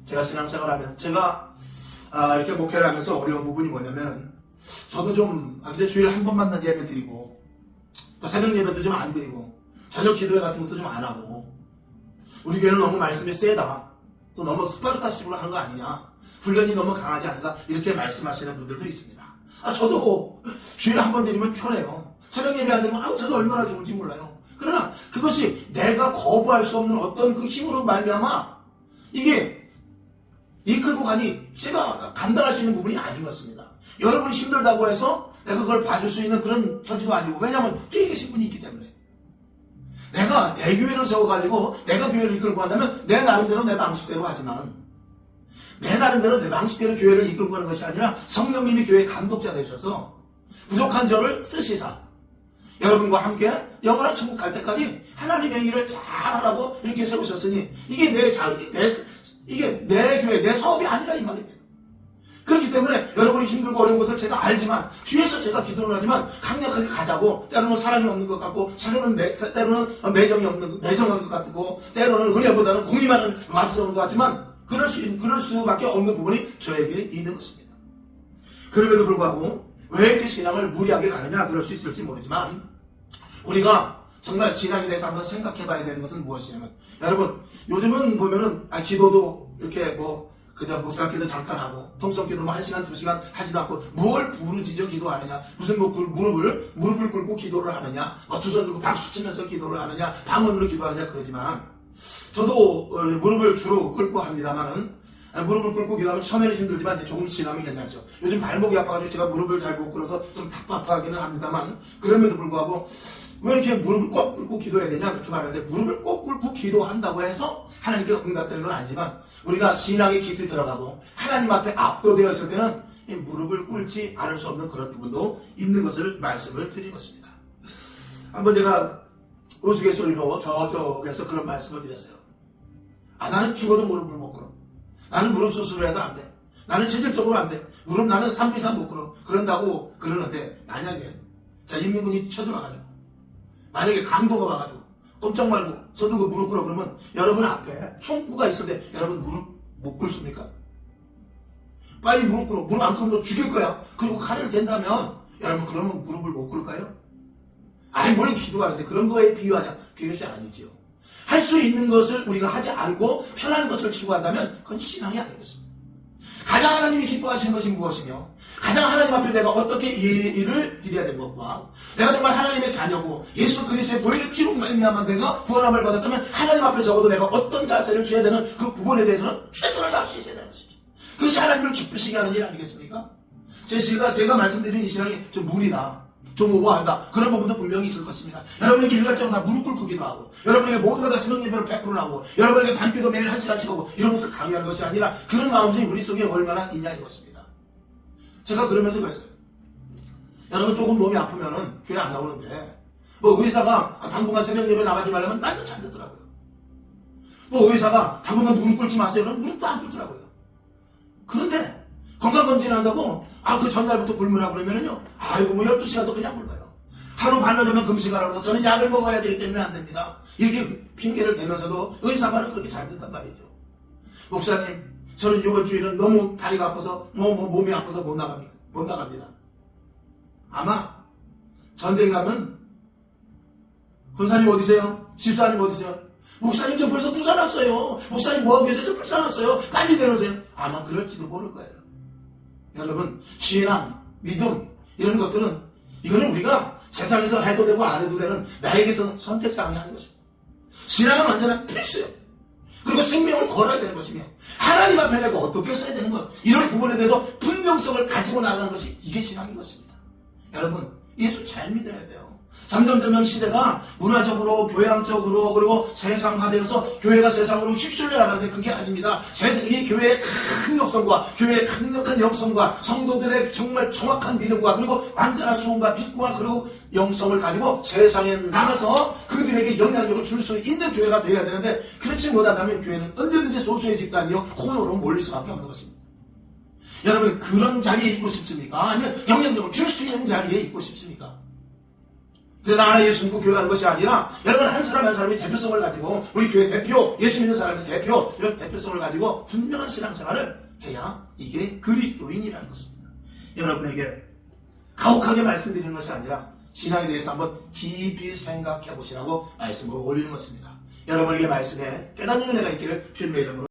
제가 신앙생활하면서 제가 이렇게 목회를 하면서 어려운 부분이 뭐냐면 저도 좀 이제 주일에 한 번만 예배 드리고 또 새벽 예배도 좀 안 드리고 저녁 기도회 같은 것도 좀 안 하고 우리 교회는 너무 말씀이 세다 또 너무 스파르타식으로 하는 거 아니냐 훈련이 너무 강하지 않은가 이렇게 말씀하시는 분들도 있습니다. 저도 주일에 한 번 드리면 편해요. 새벽 예배 안 드리면 저도 얼마나 좋은지 몰라요. 그러나 그것이 내가 거부할 수 없는 어떤 그 힘으로 말미암아 이게 이끌고 가니 제가 감당할 수 있는 부분이 아닌 것 같습니다. 여러분이 힘들다고 해서 내가 그걸 봐줄 수 있는 그런 처지도 아니고 왜냐하면 뒤에 계신 분이 있기 때문에 내가 내 교회를 세워가지고 내가 교회를 이끌고 간다면 내 나름대로 내 방식대로 하지만 내 나름대로 내 방식대로 교회를 이끌고 가는 것이 아니라 성령님이 교회의 감독자 되셔서 부족한 저를 쓰시사 여러분과 함께 영원한 천국 갈 때까지 하나님의 일을 잘하라고 이렇게 세우셨으니 이게 이게 내 교회, 내 사업이 아니라 이 말입니다. 그렇기 때문에 여러분이 힘들고 어려운 것을 제가 알지만 뒤에서 제가 기도를 하지만 강력하게 가자고 때로는 사랑이 없는 것 같고 때로는 매정이 없는 매정한 것 같고 때로는 은혜보다는 공의만을 앞서는 것 같지만 그럴 수밖에 없는 부분이 저에게 있는 것입니다. 그럼에도 불구하고 왜 이렇게 신앙을 무리하게 가느냐 그럴 수 있을지 모르지만 우리가 정말 신앙에 대해서 한번 생각해 봐야 되는 것은 무엇이냐면 여러분 요즘은 보면은 기도도 이렇게 그저 묵상기도 잠깐 하고 통성기도 1시간 2시간 하지도 않고 뭘 부르짖어 기도하느냐 무슨 무릎을 꿇고 기도를 하느냐 두 손 들고 박수 치면서 기도를 하느냐 방언으로 기도하느냐 그러지만 저도 무릎을 주로 꿇고 합니다만은 무릎을 꿇고 기도하면 처음에는 힘들지만 이제 조금 지나면 괜찮죠. 요즘 발목이 아파가지고 제가 무릎을 잘 못 꿇어서 좀 답답하기는 합니다만 그럼에도 불구하고 왜 이렇게 무릎을 꼭 꿇고 기도해야 되냐 그렇게 말하는데 무릎을 꼭 꿇고 기도한다고 해서 하나님께 응답되는 건 아니지만 우리가 신앙에 깊이 들어가고 하나님 앞에 압도되어 있을 때는 이 무릎을 꿇지 않을 수 없는 그런 부분도 있는 것을 말씀을 드린 것입니다. 한번 제가 우스갯소리로 저쪽에서 그런 말씀을 드렸어요. 나는 죽어도 무릎을 못 꿇어. 나는 무릎 수술을 해서 안 돼. 나는 체질적으로 안 돼. 무릎 나는 3주 이상 못 꿇어. 그런다고 그러는데 만약에 인민군이 쳐들어와가지고 만약에 강도가 와가지고 꼼짝 말고 서들고 무릎 꿇어 그러면 여러분 앞에 총구가 있는데 여러분 무릎 못 꿇습니까? 빨리 무릎 꿇어. 무릎 안 꿇으면 너 죽일 거야. 그리고 칼을 댄다면 여러분 그러면 무릎을 못 꿇을까요? 아니 물론 기도하는데 그런 거에 비유하냐? 그것이 아니지요. 할 수 있는 것을 우리가 하지 않고 편한 것을 추구한다면 그건 신앙이 아니겠습니다. 가장 하나님이 기뻐하시는 것이 무엇이며 가장 하나님 앞에 내가 어떻게 일을 드려야 되는 것과 내가 정말 하나님의 자녀고 예수 그리스도의 보혈의 피로 말미암아 내가 구원함을 받았다면 하나님 앞에 적어도 내가 어떤 자세를 취해야 되는 그 부분에 대해서는 최선을 다할 수 있어야 되는 것이죠. 그것이 하나님을 기쁘시게 하는 일 아니겠습니까? 제가 말씀드린 이 신앙이 좀 무리다. 좀 오버한다. 그런 부분도 분명히 있을 것입니다. 여러분에게 일괄적으로 다 무릎 꿇고 기도하고 여러분에게 모두가 다 새벽 예배를 100% 하고 여러분에게 밤기도 매일 1시간씩 하고 이런 것을 강요한 것이 아니라 그런 마음이 우리 속에 얼마나 있냐 이것입니다. 제가 그러면서 그랬어요. 여러분 조금 몸이 아프면은 교회 안 나오는데 의사가 당분간 새벽 예배 나가지 말라면 날도 잘 듣더라고요. 또 의사가 당분간 무릎 꿇지 마세요. 그러면 무릎도 안 꿇더라고요. 그런데 건강검진한다고 그 전날부터 굶으라 그러면은요 12시간도 그냥 굶어요. 하루 반나절만 금식하라고 저는 약을 먹어야 되기 때문에 안 됩니다. 이렇게 핑계를 대면서도 의사 말을 그렇게 잘 듣단 말이죠. 목사님 저는 이번 주에는 너무 다리가 아파서 몸이 아파서 못 나갑니다. 아마 전쟁 나면 권사님 어디세요? 집사님 어디세요? 목사님 저 벌써 부산 왔어요. 목사님 뭐하고 계세요? 저 부산 왔어요. 빨리 내려오세요. 아마 그럴지도 모를 거예요. 여러분 신앙, 믿음 이런 것들은 이거는 우리가 세상에서 해도 되고 안 해도 되는 나에게서 선택사항이 아닌 것입니다. 신앙은 언제나 필수예요. 그리고 생명을 걸어야 되는 것이며 하나님 앞에 내가 어떻게 써야 되는 것 이런 부분에 대해서 분명성을 가지고 나가는 것이 이게 신앙인 것입니다. 여러분 예수 잘 믿어야 돼요. 점점 시대가 문화적으로 교양적으로 그리고 세상화되어서 교회가 세상으로 휩쓸려 나가는데 그게 아닙니다. 이 교회의 큰 역성과 교회의 강력한 영성과 성도들의 정말 정확한 믿음과 그리고 완전한 소원과 빛과 그리고 영성을 가지고 세상에 나가서 그들에게 영향력을 줄 수 있는 교회가 되어야 되는데 그렇지 못하다면 교회는 언제든지 소수의 집단이요 혼으로 몰릴 수밖에 없는 것입니다. 여러분 그런 자리에 있고 싶습니까? 아니면 영향력을 줄 수 있는 자리에 있고 싶습니까? 그래서 나 하나 예수 믿고 교회 가는 것이 아니라 여러분 한 사람 한 사람이 대표성을 가지고 우리 교회 대표, 예수 믿는 사람의 대표 이런 대표성을 가지고 분명한 신앙생활을 해야 이게 그리스도인이라는 것입니다. 여러분에게 가혹하게 말씀드리는 것이 아니라 신앙에 대해서 한번 깊이 생각해 보시라고 말씀을 올리는 것입니다. 여러분에게 말씀에 깨닫는 은혜가 있기를 주님의 이름으로